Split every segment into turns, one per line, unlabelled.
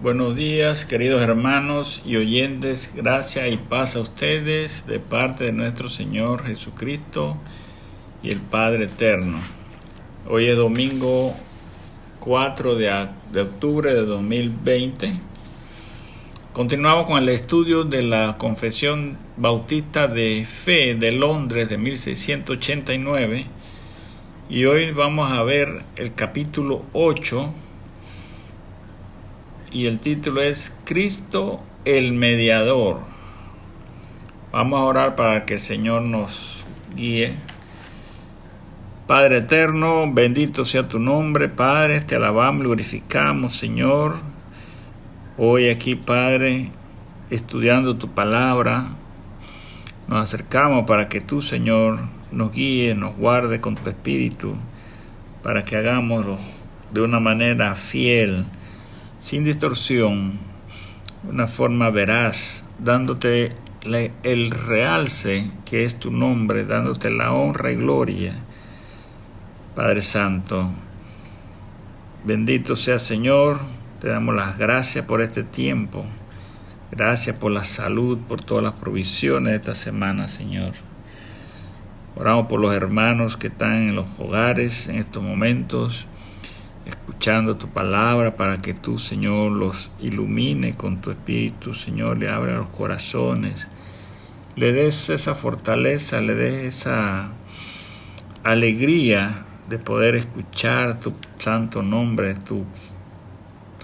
Buenos días, queridos hermanos y oyentes. Gracia y paz a ustedes de parte de nuestro Señor Jesucristo y el Padre Eterno. Hoy es domingo 4 de octubre de 2020. Continuamos con el estudio de la Confesión Bautista de Fe de Londres de 1689 y hoy vamos a ver el capítulo 8 y el título es Cristo el Mediador. Vamos a orar para que el Señor nos guíe. Padre eterno, bendito sea tu nombre, Padre, te alabamos, glorificamos, Señor. Hoy aquí, Padre, estudiando tu palabra, nos acercamos para que tú, Señor, nos guíe, nos guarde con tu espíritu, para que hagámoslo de una manera fiel, sin distorsión, una forma veraz, dándote el realce que es tu nombre, dándote la honra y gloria. Padre Santo, bendito sea Señor, te damos las gracias por este tiempo, gracias por la salud, por todas las provisiones de esta semana, Señor. Oramos por los hermanos que están en los hogares en estos momentos, escuchando tu palabra, para que tú, Señor, los ilumine con tu espíritu, Señor, le abra los corazones, le des esa fortaleza, le des esa alegría de poder escuchar tu santo nombre, tu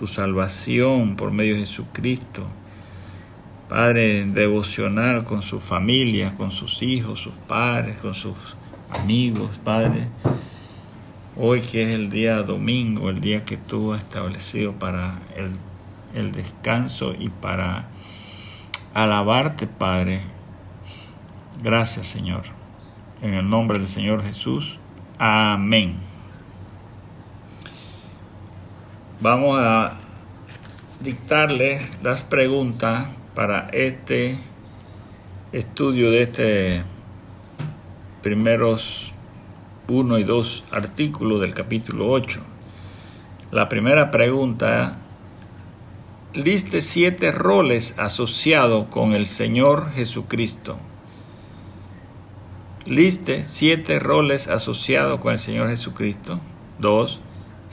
salvación por medio de Jesucristo. Padre, devocional con su familia, con sus hijos, sus padres, con sus amigos, Padre. Hoy que es el día domingo, el día que tú has establecido para el descanso y para alabarte, Padre. Gracias, Señor. En el nombre del Señor Jesús. Amén. Vamos a dictarles las preguntas para este estudio de este primeros 1 y 2 artículos del capítulo 8. La primera pregunta: liste 7 roles asociados con el Señor Jesucristo. Liste 7 roles asociados con el Señor Jesucristo. 2.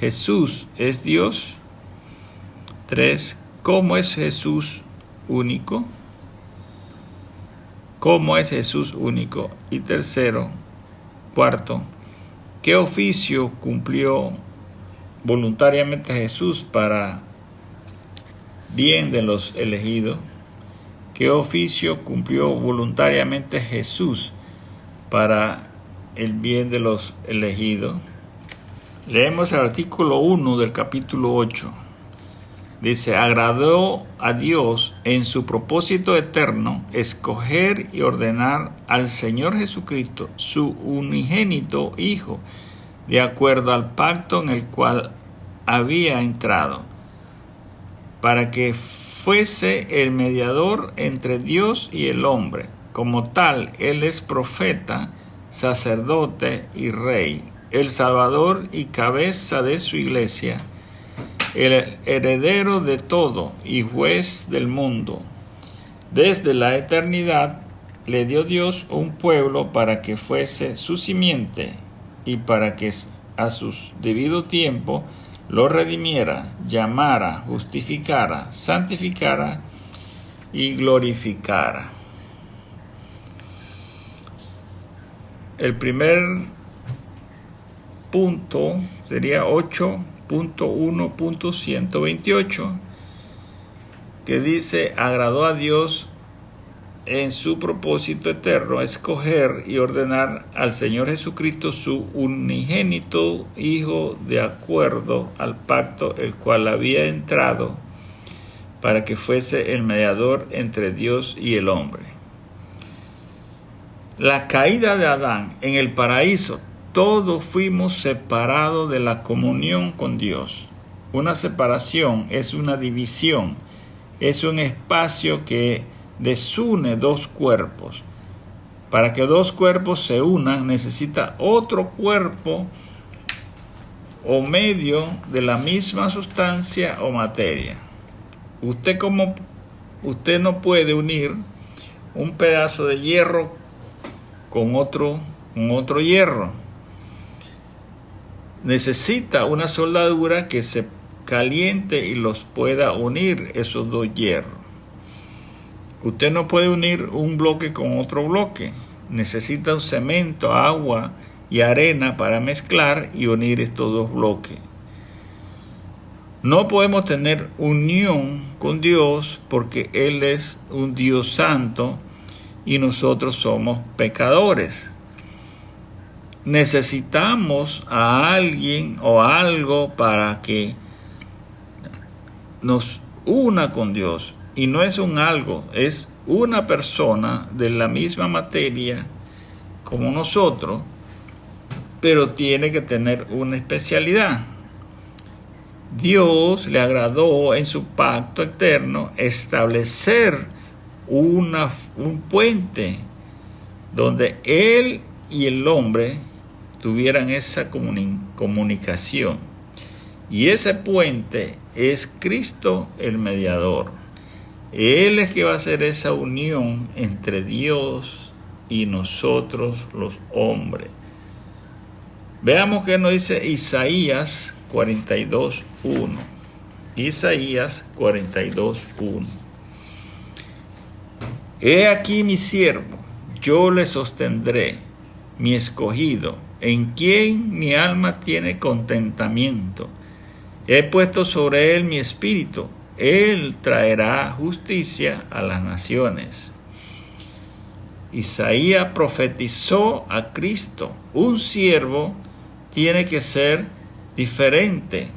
¿Jesús es Dios? 3. ¿Cómo es Jesús único? ¿Cómo es Jesús único? Y tercero, cuarto, ¿qué oficio cumplió voluntariamente Jesús para bien de los elegidos? ¿Qué oficio cumplió voluntariamente Jesús para el bien de los elegidos? Leemos el artículo 1 del capítulo 8. Dice: agradó a Dios en su propósito eterno escoger y ordenar al Señor Jesucristo, su unigénito Hijo, de acuerdo al pacto en el cual había entrado, para que fuese el mediador entre Dios y el hombre. Como tal, Él es profeta, sacerdote y rey, el Salvador y cabeza de su iglesia, el heredero de todo y juez del mundo. Desde la eternidad le dio Dios un pueblo para que fuese su simiente y para que a su debido tiempo lo redimiera, llamara, justificara, santificara y glorificara. El primer punto sería 8.1.128, que dice: agradó a Dios en su propósito eterno escoger y ordenar al Señor Jesucristo, su unigénito Hijo, de acuerdo al pacto el cual había entrado, para que fuese el mediador entre Dios y el hombre. La caída de Adán en el paraíso, todos fuimos separados de la comunión con Dios. Una separación es una división, es un espacio que desune dos cuerpos. Para que dos cuerpos se unan, necesita otro cuerpo o medio de la misma sustancia o materia. Usted no puede unir un pedazo de hierro con otro hierro. Necesita una soldadura que se caliente y los pueda unir, esos dos hierros. Usted no puede unir un bloque con otro bloque. Necesita un cemento, agua y arena para mezclar y unir estos dos bloques. No podemos tener unión con Dios porque Él es un Dios santo y nosotros somos pecadores. Necesitamos a alguien o algo para que nos una con Dios. Y no es un algo, es una persona de la misma materia como nosotros, pero tiene que tener una especialidad. Dios le agradó en su pacto eterno establecer un puente donde Él y el hombre tuvieran esa comunicación. Y ese puente es Cristo el mediador. Él es que va a hacer esa unión entre Dios y nosotros los hombres. Veamos qué nos dice Isaías 42:1. Isaías 42:1. He aquí mi siervo, yo le sostendré, mi escogido, en quien mi alma tiene contentamiento. He puesto sobre él mi espíritu, él traerá justicia a las naciones. Isaías profetizó a Cristo. Un siervo tiene que ser diferente.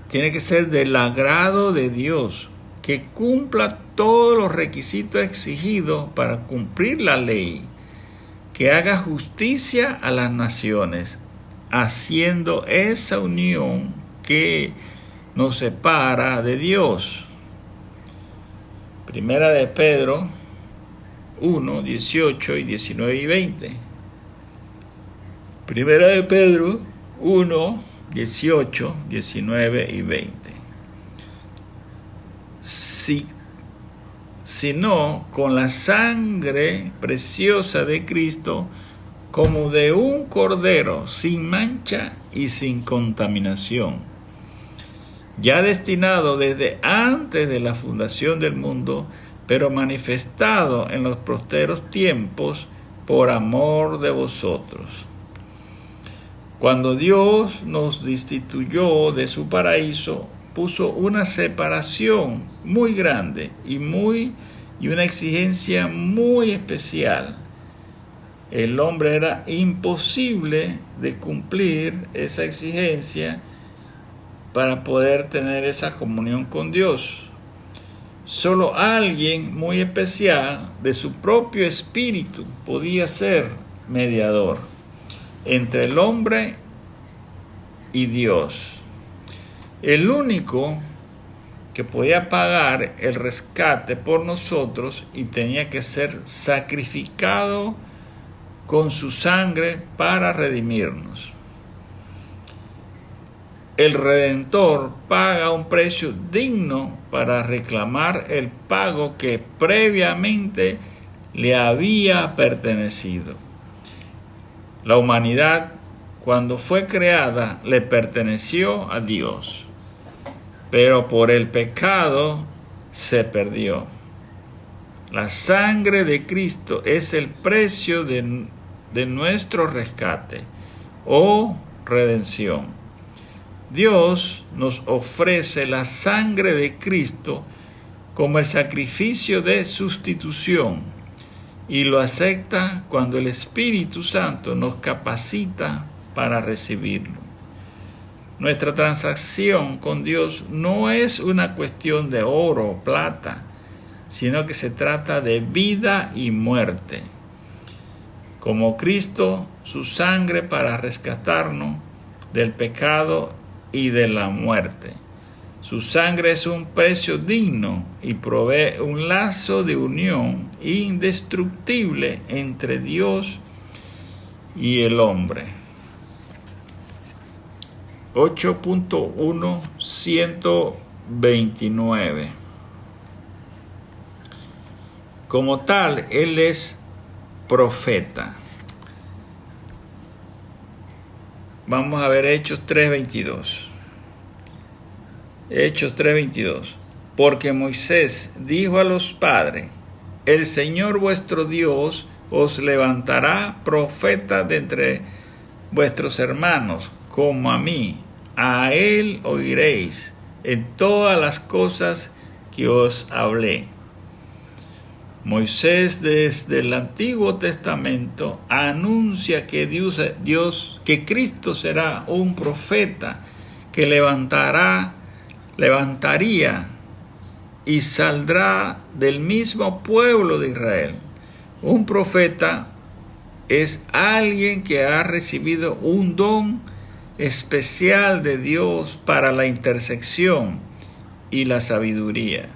Tiene que ser del agrado de Dios, que cumpla todos los requisitos exigidos para cumplir la ley, que haga justicia a las naciones, haciendo esa unión que nos separa de Dios. Primera de Pedro 1, 18 y 19 y 20. Primera de Pedro 1, 18, 19 y 20. Sino con la sangre preciosa de Cristo, como de un cordero sin mancha y sin contaminación, ya destinado desde antes de la fundación del mundo, pero manifestado en los posteros tiempos por amor de vosotros. Cuando Dios nos destituyó de su paraíso, puso una separación muy grande y una exigencia muy especial. El hombre era imposible de cumplir esa exigencia para poder tener esa comunión con Dios. Solo alguien muy especial de su propio espíritu podía ser mediador entre el hombre y Dios. El único que podía pagar el rescate por nosotros y tenía que ser sacrificado con su sangre para redimirnos. El Redentor paga un precio digno para reclamar el pago que previamente le había pertenecido. La humanidad, cuando fue creada, le perteneció a Dios, pero por el pecado se perdió. La sangre de Cristo es el precio de nuestro rescate o redención. Dios nos ofrece la sangre de Cristo como el sacrificio de sustitución y lo acepta cuando el Espíritu Santo nos capacita para recibirlo. Nuestra transacción con Dios no es una cuestión de oro o plata, sino que se trata de vida y muerte. Como Cristo, su sangre para rescatarnos del pecado y de la muerte. Su sangre es un precio digno y provee un lazo de unión indestructible entre Dios y el hombre. 8.1 29. Como tal, él es profeta. Vamos a ver Hechos 3:22. Hechos 3:22. Porque Moisés dijo a los padres: el Señor vuestro Dios os levantará profeta de entre vuestros hermanos, como a mí. A él oiréis en todas las cosas que os hablé. Moisés desde el Antiguo Testamento anuncia que que Cristo será un profeta que levantaría y saldrá del mismo pueblo de Israel. Un profeta es alguien que ha recibido un don especial de Dios para la intersección y la sabiduría.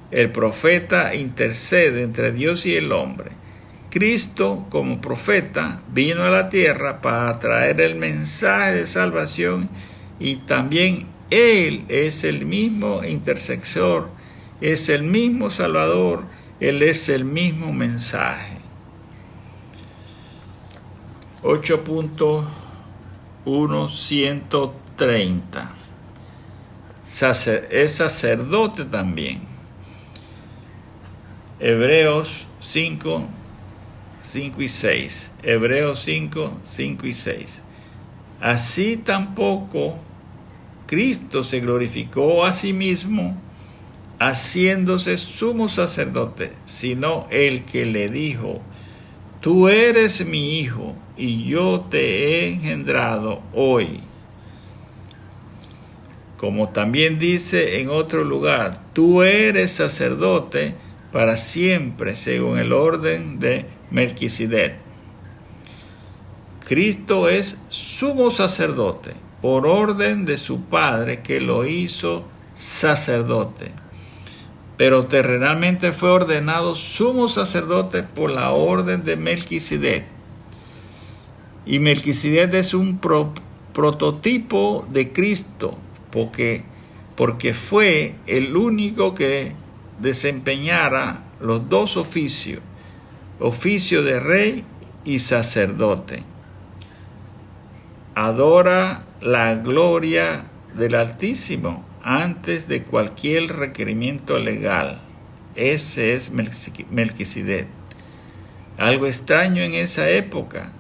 El profeta intercede entre Dios y el hombre. Cristo, como profeta, vino a la tierra para traer el mensaje de salvación, y también Él es el mismo intercesor, es el mismo Salvador, Él es el mismo mensaje. 8.130. Es sacerdote también. Hebreos 5, 5 y 6. Hebreos 5, 5 y 6. Así tampoco Cristo se glorificó a sí mismo haciéndose sumo sacerdote, sino el que le dijo: tú eres mi hijo, y yo te he engendrado hoy. Como también dice en otro lugar: tú eres sacerdote para siempre, según el orden de Melquisedec. Cristo es sumo sacerdote por orden de su Padre, que lo hizo sacerdote, pero terrenalmente fue ordenado sumo sacerdote por la orden de Melquisedec. Y Melquisedec es un prototipo de Cristo, porque fue el único que desempeñara los dos oficios, oficio de rey y sacerdote. Adora la gloria del Altísimo antes de cualquier requerimiento legal. Ese es Melquisedec. Algo extraño en esa época,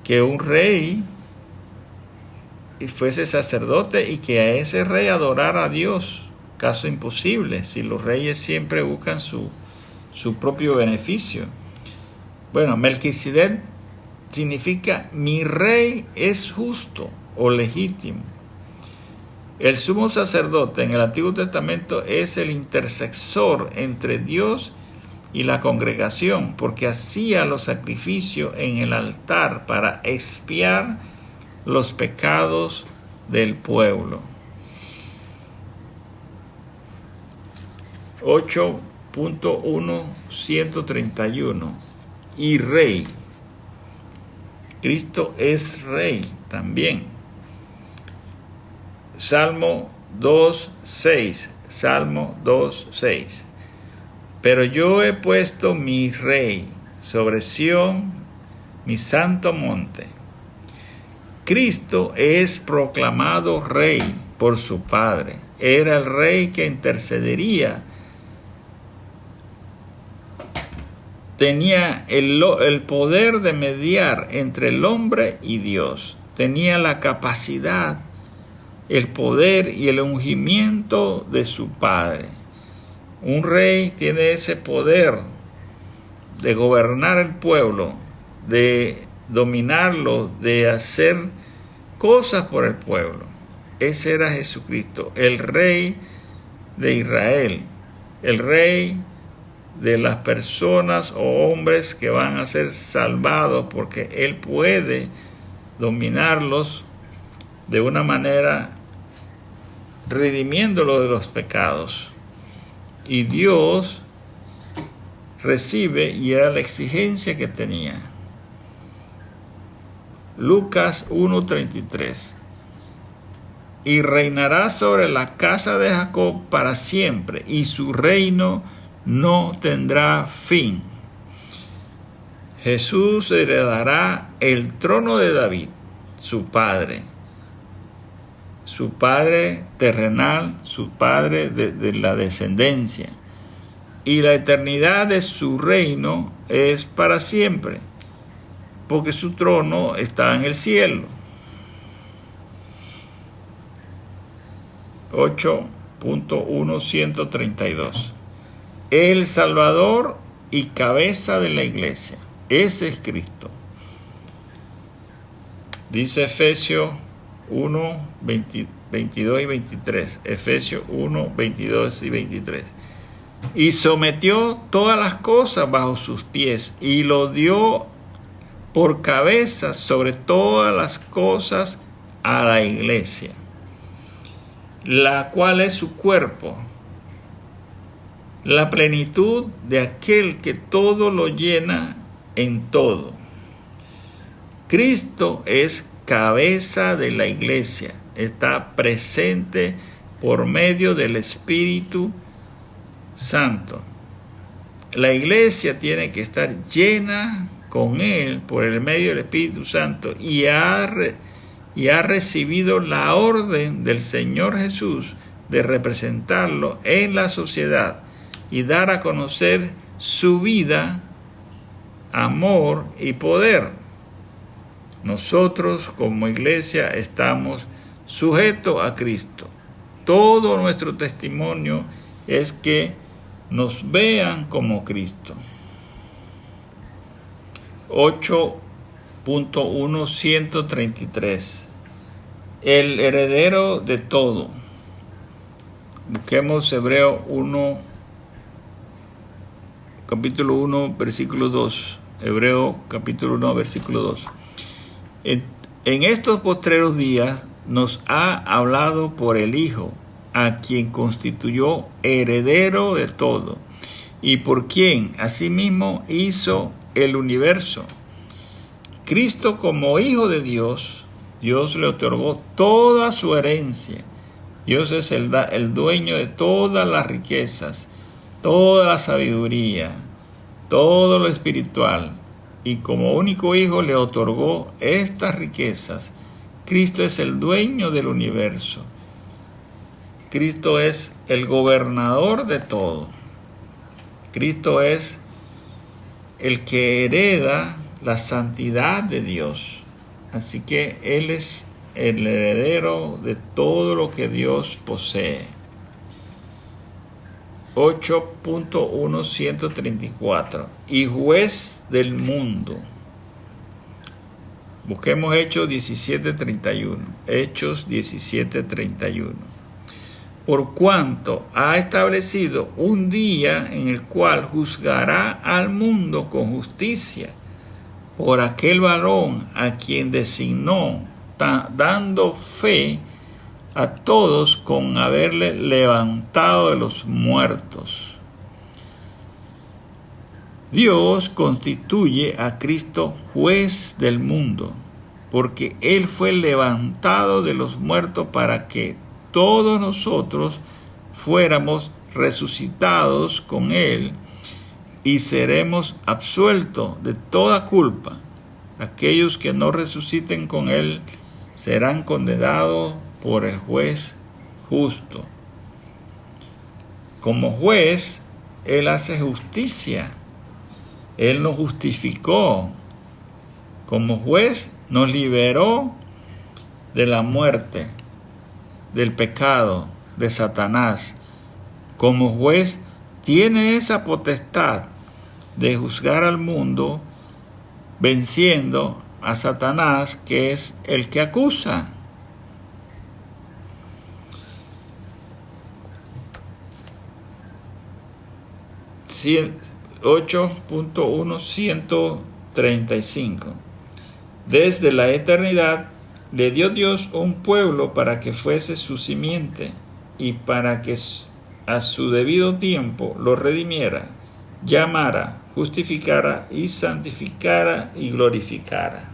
que un rey fuese sacerdote y que a ese rey adorara a Dios. Caso imposible, si los reyes siempre buscan su propio beneficio. Bueno, Melquisedec significa mi rey es justo o legítimo. El sumo sacerdote en el Antiguo Testamento es el intercesor entre Dios y la congregación, porque hacía los sacrificios en el altar para expiar los pecados del pueblo. 8.131. Y rey. Cristo es rey también. Salmo 2.6. Salmo 2.6. Pero yo he puesto mi rey sobre Sión, mi santo monte. Cristo es proclamado rey por su Padre. Era el rey que intercedería. Tenía el poder de mediar entre el hombre y Dios. Tenía la capacidad, el poder y el ungimiento de su Padre. Un rey tiene ese poder de gobernar el pueblo, de dominarlo, de hacer cosas por el pueblo. Ese era Jesucristo, el rey de Israel, el rey de las personas o hombres que van a ser salvados, porque Él puede dominarlos de una manera redimiéndolo de los pecados. Y Dios recibe, y era la exigencia que tenía. Lucas 1.33. y reinará sobre la casa de Jacob para siempre, y su reino no tendrá fin. Jesús heredará el trono de David, su padre terrenal, su padre de la descendencia, y la eternidad de su reino es para siempre, porque su trono está en el cielo. 8.132. El Salvador y cabeza de la iglesia. Ese es Cristo. Dice Efesios 1, 22 y 23. Efesios 1, 22 y 23. Y sometió todas las cosas bajo sus pies y lo dio por cabeza sobre todas las cosas a la iglesia, la cual es su cuerpo, la plenitud de aquel que todo lo llena en todo. Cristo es cabeza de la iglesia, está presente por medio del Espíritu Santo. La iglesia tiene que estar llena con Él por el medio del Espíritu Santo y ha recibido la orden del Señor Jesús de representarlo en la sociedad y dar a conocer su vida, amor y poder. Nosotros como iglesia estamos sujetos a Cristo. Todo nuestro testimonio es que nos vean como Cristo. 8.133. El heredero de todo. Busquemos Hebreo 1, capítulo 1, versículo 2. Hebreo capítulo 1, versículo 2. En estos postreros días nos ha hablado por el Hijo, a quien constituyó heredero de todo, y por quien asimismo hizo el universo. Cristo, como Hijo de Dios, Dios le otorgó toda su herencia. Dios es el dueño de todas las riquezas, toda la sabiduría, todo lo espiritual. Y como único Hijo le otorgó estas riquezas. Cristo es el dueño del universo. Cristo es el gobernador de todo. Cristo es el que hereda la santidad de Dios. Así que Él es el heredero de todo lo que Dios posee. 8.134. Y juez del mundo. Busquemos Hechos 17:31. Hechos 17:31. Por cuanto ha establecido un día en el cual juzgará al mundo con justicia por aquel varón a quien designó, dando fe a todos con haberle levantado de los muertos. Dios constituye a Cristo juez del mundo, porque Él fue levantado de los muertos para que todos nosotros fuéramos resucitados con Él y seremos absueltos de toda culpa. Aquellos que no resuciten con Él serán condenados por el juez justo. Como juez, Él hace justicia. Él nos justificó. Como juez, nos liberó de la muerte, del pecado, de Satanás. Como juez, tiene esa potestad de juzgar al mundo, venciendo a Satanás, que es el que acusa. Sí, 8.135. Desde la eternidad le dio Dios un pueblo para que fuese su simiente y para que a su debido tiempo lo redimiera, llamara, justificara y santificara y glorificara.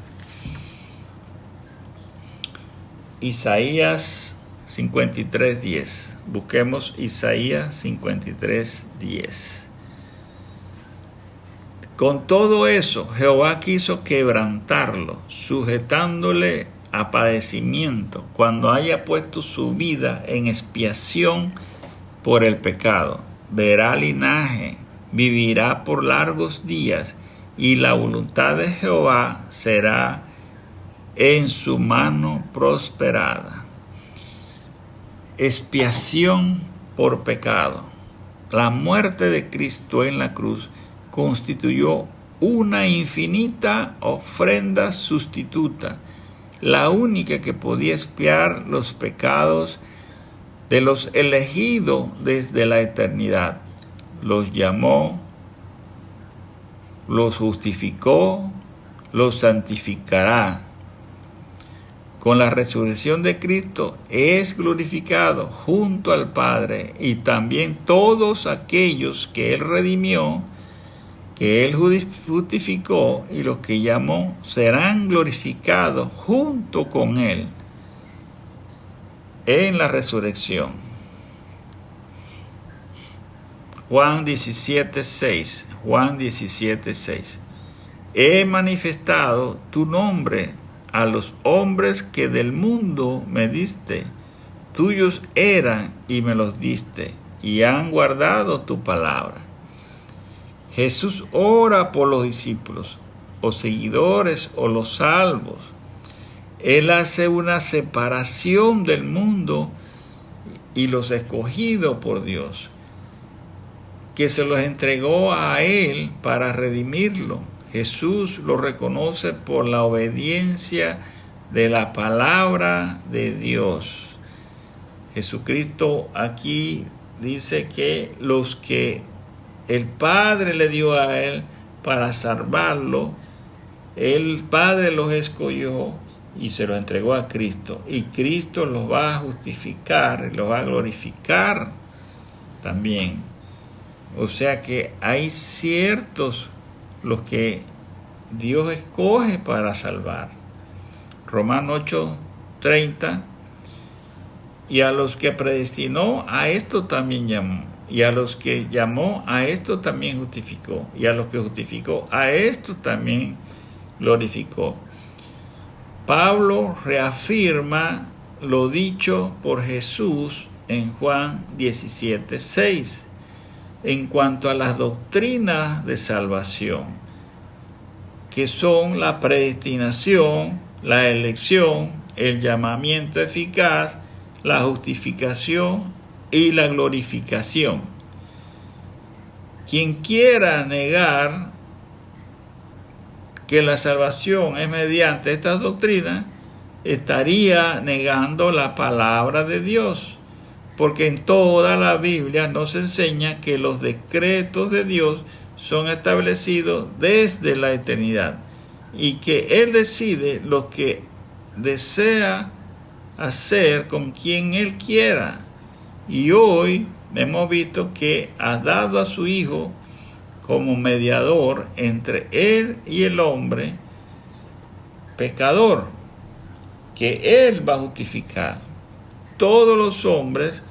Isaías 53:10. Busquemos Isaías 53:10. Con todo eso, Jehová quiso quebrantarlo, sujetándole a padecimiento, cuando haya puesto su vida en expiación por el pecado. Verá linaje, vivirá por largos días, y la voluntad de Jehová será en su mano prosperada. Expiación por pecado. La muerte de Cristo en la cruz constituyó una infinita ofrenda sustituta, la única que podía expiar los pecados de los elegidos desde la eternidad. Los llamó, los justificó, los santificará. Con la resurrección de Cristo es glorificado junto al Padre, y también todos aquellos que Él redimió, que Él justificó y los que llamó serán glorificados junto con Él en la resurrección. Juan 17:6. Juan 17:6. He manifestado tu nombre a los hombres que del mundo me diste. Tuyos eran y me los diste, y han guardado tu palabra. Jesús ora por los discípulos, o seguidores, o los salvos. Él hace una separación del mundo y los escogidos por Dios, que se los entregó a Él para redimirlo. Jesús lo reconoce por la obediencia de la palabra de Dios. Jesucristo aquí dice que los que el Padre le dio a Él para salvarlo, el Padre los escogió y se los entregó a Cristo. Y Cristo los va a justificar, los va a glorificar también. O sea que hay ciertos los que Dios escoge para salvar. Romanos 8:30. Y a los que predestinó, a esto también llamó. Y a los que llamó, a esto también justificó. Y a los que justificó, a esto también glorificó. Pablo reafirma lo dicho por Jesús en Juan 17:6 en cuanto a las doctrinas de salvación, que son la predestinación, la elección, el llamamiento eficaz, la justificación y la glorificación. Quien quiera negar que la salvación es mediante estas doctrinas, estaría negando la palabra de Dios, porque en toda la Biblia nos enseña que los decretos de Dios son establecidos desde la eternidad y que Él decide lo que desea hacer con quien Él quiera. Y hoy hemos visto que ha dado a su Hijo como mediador entre Él y el hombre pecador, que Él va a justificar. Todos los hombres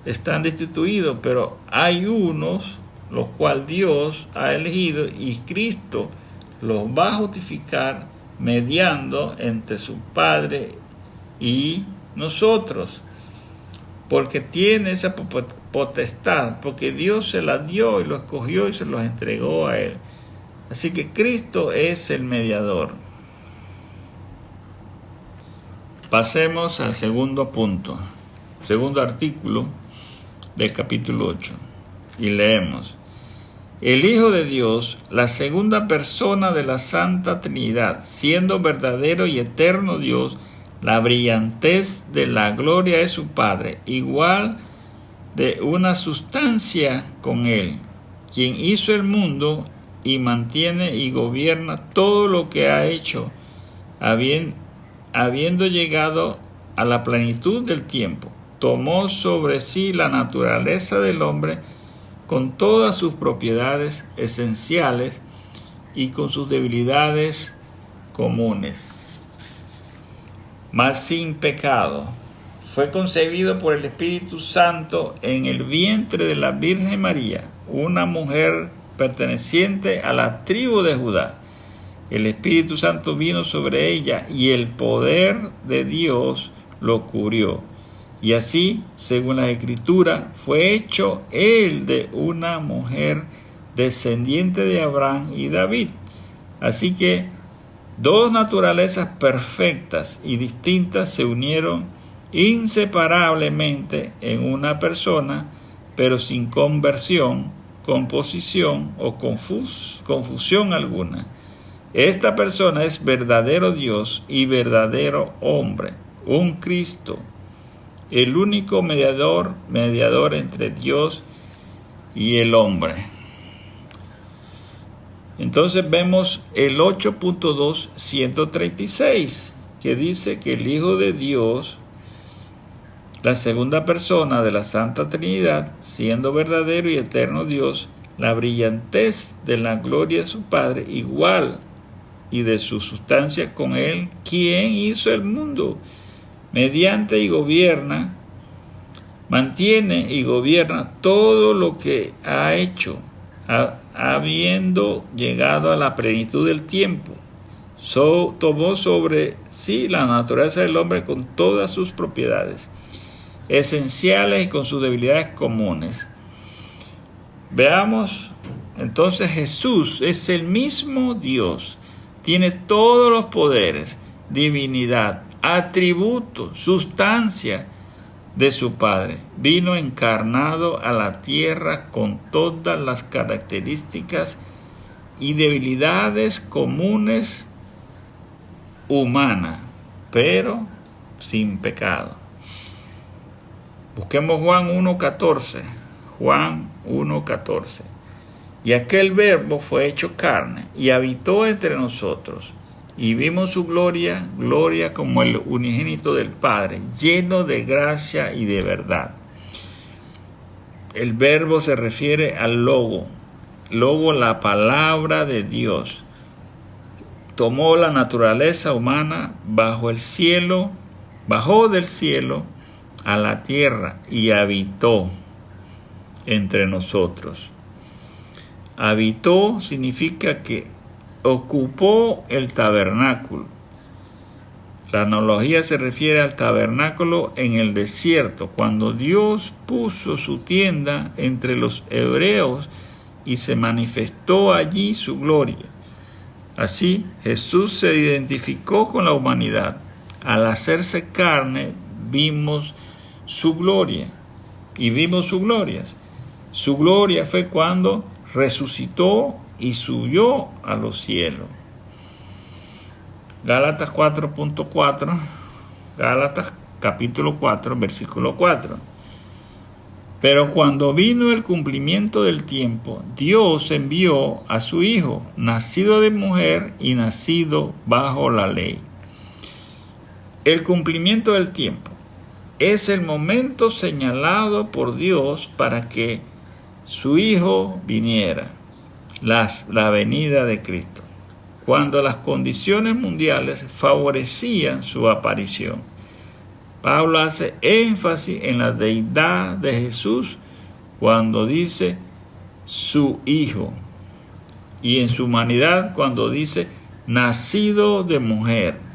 están destituidos, pero hay unos los cuales Dios ha elegido, y Cristo los va a justificar mediando entre su Padre y nosotros, porque tiene esa potestad, porque Dios se la dio y lo escogió y se los entregó a Él. Así que Cristo es el mediador. Pasemos al segundo punto, segundo artículo del capítulo 8, y leemos: el Hijo de Dios, la segunda persona de la Santa Trinidad, siendo verdadero y eterno Dios, la brillantez de la gloria de su Padre, igual de una sustancia con Él, quien hizo el mundo y mantiene y gobierna todo lo que ha hecho, habiendo llegado a la plenitud del tiempo, tomó sobre sí la naturaleza del hombre con todas sus propiedades esenciales y con sus debilidades comunes, mas sin pecado. fue concebido por el Espíritu Santo en el vientre de la Virgen María, una mujer perteneciente a la tribu de Judá. El Espíritu Santo vino sobre ella y el poder de Dios lo cubrió. Y así, según la Escritura, fue hecho él de una mujer descendiente de Abraham y David. Así que dos naturalezas perfectas y distintas se unieron inseparablemente en una persona, pero sin conversión, composición o confusión alguna. Esta persona es verdadero Dios y verdadero hombre, un Cristo, el único mediador entre Dios y el hombre. Entonces vemos el 8.2.136, que dice que el Hijo de Dios, la segunda persona de la Santa Trinidad, siendo verdadero y eterno Dios, la brillantez de la gloria de su Padre, igual y de su sustancia con Él, quien hizo el mundo, mediante y gobierna, mantiene y gobierna todo lo que ha hecho, habiendo llegado a la plenitud del tiempo. Tomó sobre sí la naturaleza del hombre con todas sus propiedades esenciales y con sus debilidades comunes. Veamos, entonces Jesús es el mismo Dios, tiene todos los poderes, divinidad, atributos, sustancia de su Padre. Vino encarnado a la tierra con todas las características y debilidades comunes humanas, pero sin pecado. Busquemos Juan 1.14. Juan 1.14. Y aquel Verbo fue hecho carne y habitó entre nosotros. Y vimos su gloria, gloria como el unigénito del Padre, lleno de gracia y de verdad. El Verbo se refiere al Logo, la palabra de Dios. Tomó la naturaleza humana bajó del cielo a la tierra y habitó entre nosotros. Habitó significa que ocupó el tabernáculo. La analogía se refiere al tabernáculo en el desierto, cuando Dios puso su tienda entre los hebreos y se manifestó allí su gloria. Así, Jesús se identificó con la humanidad. Al hacerse carne, vimos su gloria y vimos sus glorias. Su gloria fue cuando resucitó y subió a los cielos. Gálatas 4.4, Gálatas capítulo 4, versículo 4. Pero cuando vino el cumplimiento del tiempo, Dios envió a su Hijo, nacido de mujer y nacido bajo la ley. El cumplimiento del tiempo es el momento señalado por Dios para que su Hijo viniera, la venida de Cristo, cuando las condiciones mundiales favorecían su aparición. Pablo hace énfasis en la deidad de Jesús cuando dice su Hijo, y en su humanidad cuando dice nacido de mujer,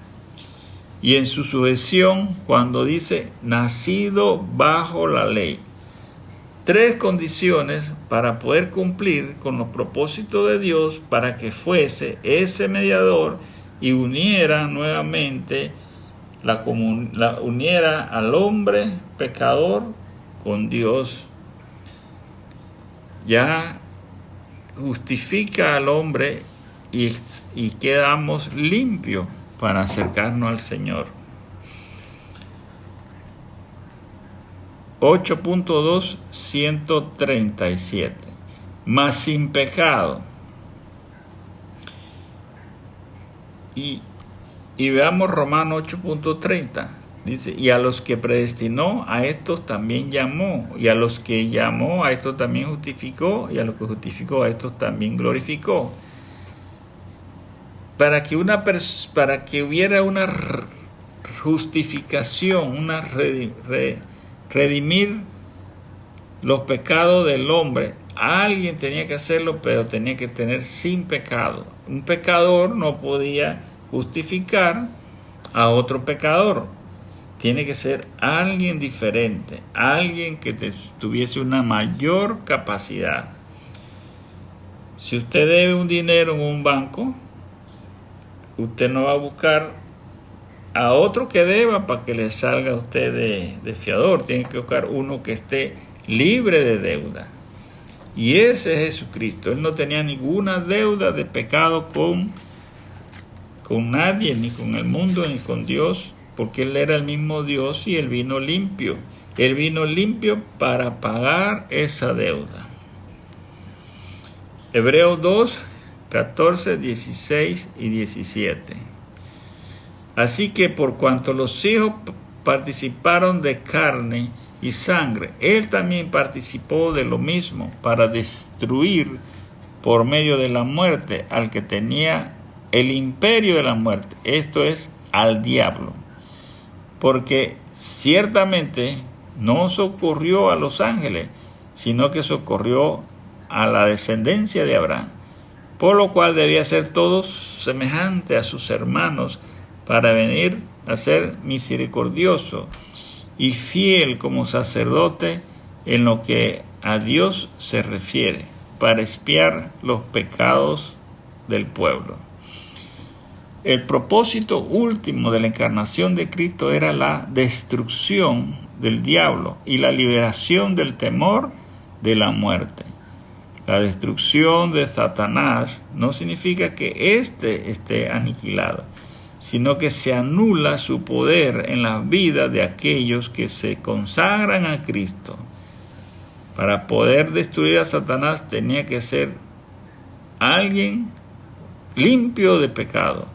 y en su sujeción cuando dice nacido bajo la ley. Tres condiciones para poder cumplir con los propósitos de Dios para que fuese ese mediador y uniera nuevamente uniera al hombre pecador con Dios. Ya justifica al hombre y quedamos limpios para acercarnos al Señor. 8.2.137. Mas sin pecado. Y veamos Romanos 8.30. Dice, y a los que predestinó, a estos también llamó. Y a los que llamó, a estos también justificó. Y a los que justificó, a estos también glorificó. Para que hubiera una justificación, redimir los pecados del hombre. Alguien tenía que hacerlo, pero tenía que tener sin pecado. Un pecador no podía justificar a otro pecador. Tiene que ser alguien diferente, alguien que tuviese una mayor capacidad. Si usted debe un dinero en un banco, usted no va a buscar a otro que deba para que le salga a usted de fiador. Tiene que buscar uno que esté libre de deuda. Y ese es Jesucristo. Él no tenía ninguna deuda de pecado con nadie, ni con el mundo, ni con Dios, porque Él era el mismo Dios y Él vino limpio. Él vino limpio para pagar esa deuda. Hebreos 2, 14, 16 y 17. Así que por cuanto los hijos participaron de carne y sangre, Él también participó de lo mismo para destruir por medio de la muerte al que tenía el imperio de la muerte, esto es, al diablo. Porque ciertamente no socorrió a los ángeles, sino que socorrió a la descendencia de Abraham, por lo cual debía ser todos semejante a sus hermanos para venir a ser misericordioso y fiel como sacerdote en lo que a Dios se refiere, para expiar los pecados del pueblo. El propósito último de la encarnación de Cristo era la destrucción del diablo y la liberación del temor de la muerte. La destrucción de Satanás no significa que éste esté aniquilado, sino que se anula su poder en la vida de aquellos que se consagran a Cristo. Para poder destruir a Satanás tenía que ser alguien limpio de pecado,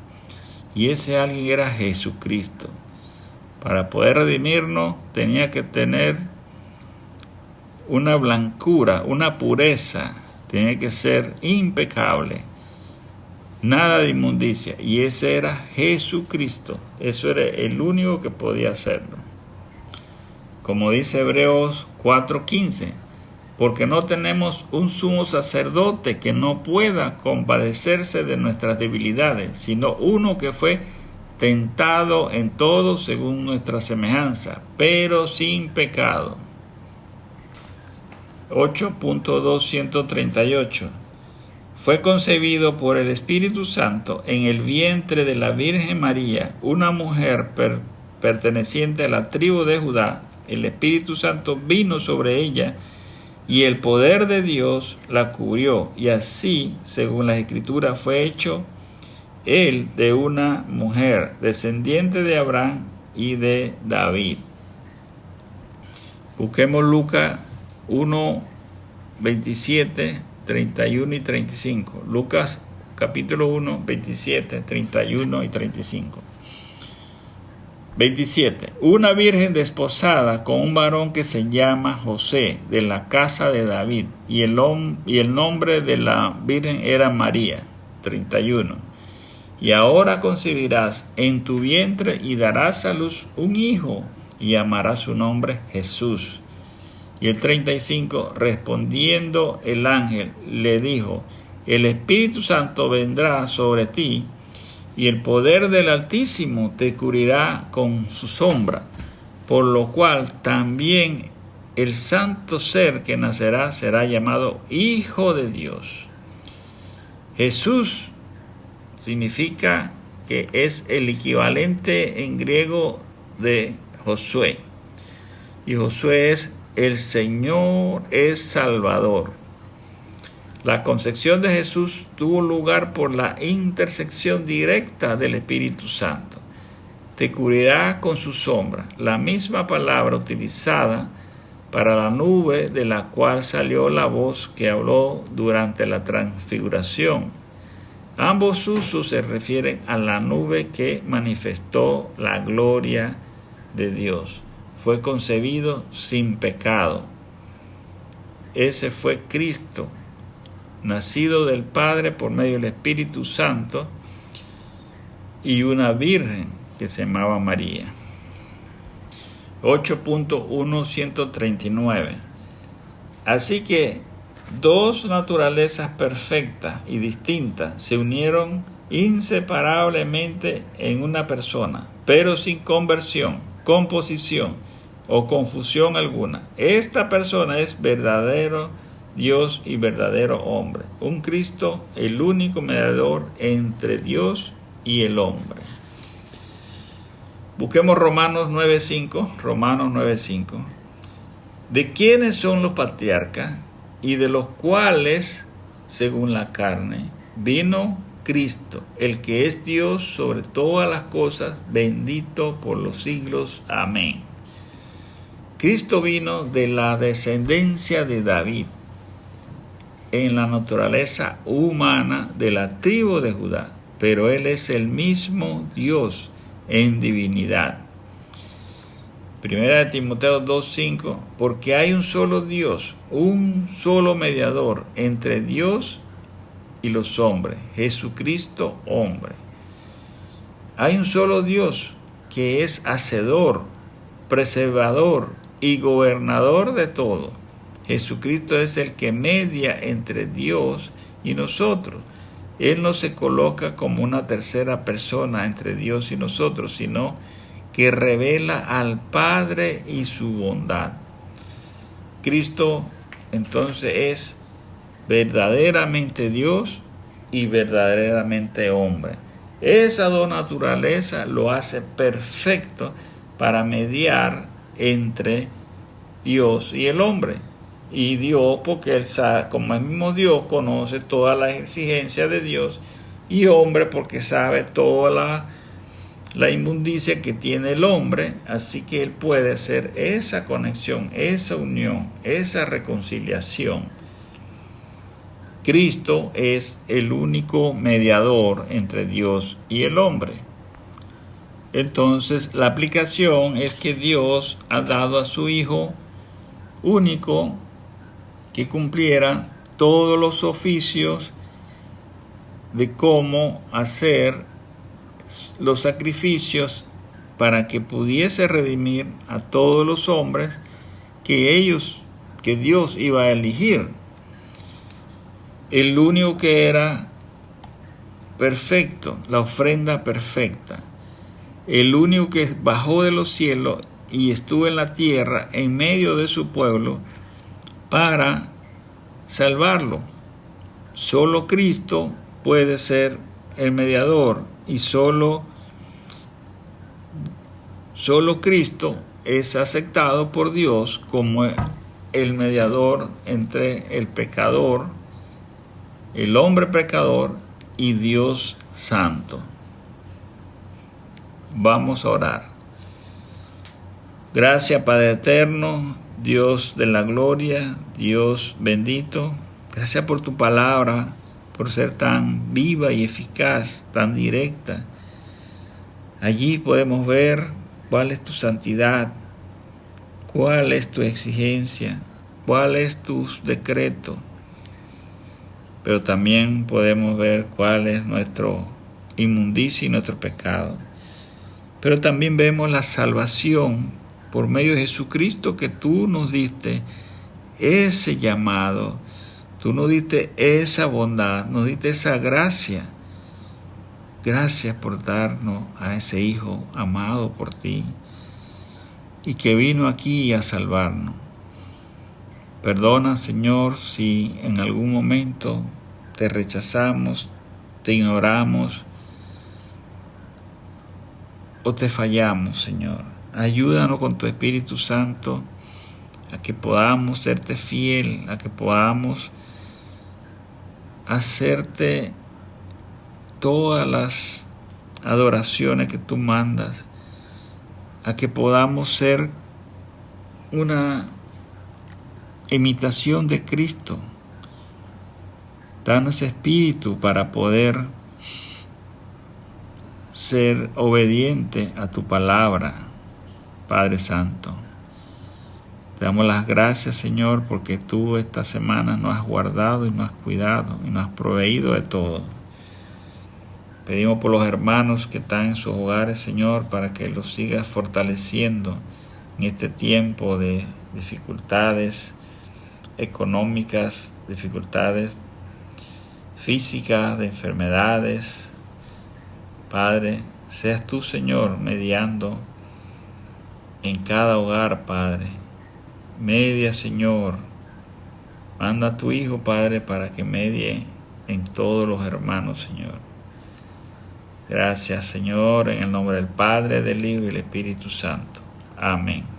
y ese alguien era Jesucristo. Para poder redimirnos tenía que tener una blancura, una pureza, tenía que ser impecable, nada de inmundicia, y ese era Jesucristo. Eso era el único que podía hacerlo. Como dice Hebreos 4:15, porque no tenemos un sumo sacerdote que no pueda compadecerse de nuestras debilidades, sino uno que fue tentado en todo según nuestra semejanza, pero sin pecado. 8.238. Fue concebido por el Espíritu Santo en el vientre de la Virgen María, una mujer perteneciente a la tribu de Judá. El Espíritu Santo vino sobre ella y el poder de Dios la cubrió, y así, según las Escrituras, fue hecho él de una mujer, descendiente de Abraham y de David. Busquemos Lucas 1, 27, 31 y 35. Lucas capítulo 1, 27, 31 y 35. 27. Una virgen desposada con un varón que se llama José, de la casa de David, y el nombre de la virgen era María. 31. Y ahora concebirás en tu vientre y darás a luz un hijo, y llamarás su nombre Jesús. Y el 35, respondiendo el ángel, le dijo, el Espíritu Santo vendrá sobre ti, y el poder del Altísimo te cubrirá con su sombra, por lo cual también el santo ser que nacerá será llamado Hijo de Dios. Jesús significa que es el equivalente en griego de Josué, y Josué es el Señor es Salvador. La concepción de Jesús tuvo lugar por la intersección directa del Espíritu Santo. Te cubrirá con su sombra, la misma palabra utilizada para la nube de la cual salió la voz que habló durante la transfiguración. Ambos usos se refieren a la nube que manifestó la gloria de Dios. Fue concebido sin pecado. Ese fue Cristo, nacido del Padre por medio del Espíritu Santo, y una virgen que se llamaba María. 8.139. Así que dos naturalezas perfectas y distintas se unieron inseparablemente en una persona, pero sin conversión, composición o confusión alguna. Esta persona es verdadero Dios y verdadero hombre, un Cristo, el único mediador entre Dios y el hombre. Busquemos Romanos 9:5. Romanos 9:5. ¿De quiénes son los patriarcas? Y de los cuales, según la carne, vino Cristo, el que es Dios sobre todas las cosas, bendito por los siglos. Amén. Cristo vino de la descendencia de David, en la naturaleza humana de la tribu de Judá, pero Él es el mismo Dios en divinidad. Primera de Timoteo 2:5, porque hay un solo Dios, un solo mediador entre Dios y los hombres, Jesucristo hombre. Hay un solo Dios que es hacedor, preservador y gobernador de todo. Jesucristo es el que media entre Dios y nosotros. Él no se coloca como una tercera persona entre Dios y nosotros, sino que revela al Padre y su bondad. Cristo entonces es verdaderamente Dios y verdaderamente hombre. Esa dos naturalezas lo hace perfecto para mediar entre Dios y el hombre. Y Dios, porque Él sabe, como el mismo Dios, conoce todas las exigencias de Dios, y hombre porque sabe toda la inmundicia que tiene el hombre, así que Él puede hacer esa conexión, esa unión, esa reconciliación. Cristo es el único mediador entre Dios y el hombre. Entonces, la aplicación es que Dios ha dado a su Hijo único que cumpliera todos los oficios de cómo hacer los sacrificios para que pudiese redimir a todos los hombres que Dios iba a elegir. El único que era perfecto, la ofrenda perfecta. El único que bajó de los cielos y estuvo en la tierra en medio de su pueblo para salvarlo. Solo Cristo puede ser el mediador y solo Cristo es aceptado por Dios como el mediador entre el pecador, el hombre pecador y Dios santo. Vamos a orar. Gracias, Padre eterno, Dios de la gloria, Dios bendito. Gracias por tu palabra, por ser tan viva y eficaz, tan directa. Allí podemos ver cuál es tu santidad, cuál es tu exigencia, cuál es tu decreto. Pero también podemos ver cuál es nuestro inmundicia y nuestro pecado. Pero también vemos la salvación por medio de Jesucristo, que tú nos diste ese llamado, tú nos diste esa bondad, nos diste esa gracia. Gracias por darnos a ese Hijo amado por ti y que vino aquí a salvarnos. Perdona, Señor, si en algún momento te rechazamos, te ignoramos o te fallamos, Señor. Ayúdanos con tu Espíritu Santo a que podamos serte fiel, a que podamos hacerte todas las adoraciones que tú mandas, a que podamos ser una imitación de Cristo. Danos ese espíritu para poder ser obediente a tu palabra, Padre Santo. Te damos las gracias, Señor, porque tú esta semana nos has guardado y nos has cuidado y nos has proveído de todo. Pedimos por los hermanos que están en sus hogares, Señor, para que los sigas fortaleciendo en este tiempo de dificultades económicas, dificultades físicas, de enfermedades. Padre, seas tú, Señor, mediando en cada hogar, Padre. Media, Señor. Manda a tu Hijo, Padre, para que medie en todos los hermanos, Señor. Gracias, Señor, en el nombre del Padre, del Hijo y del Espíritu Santo. Amén.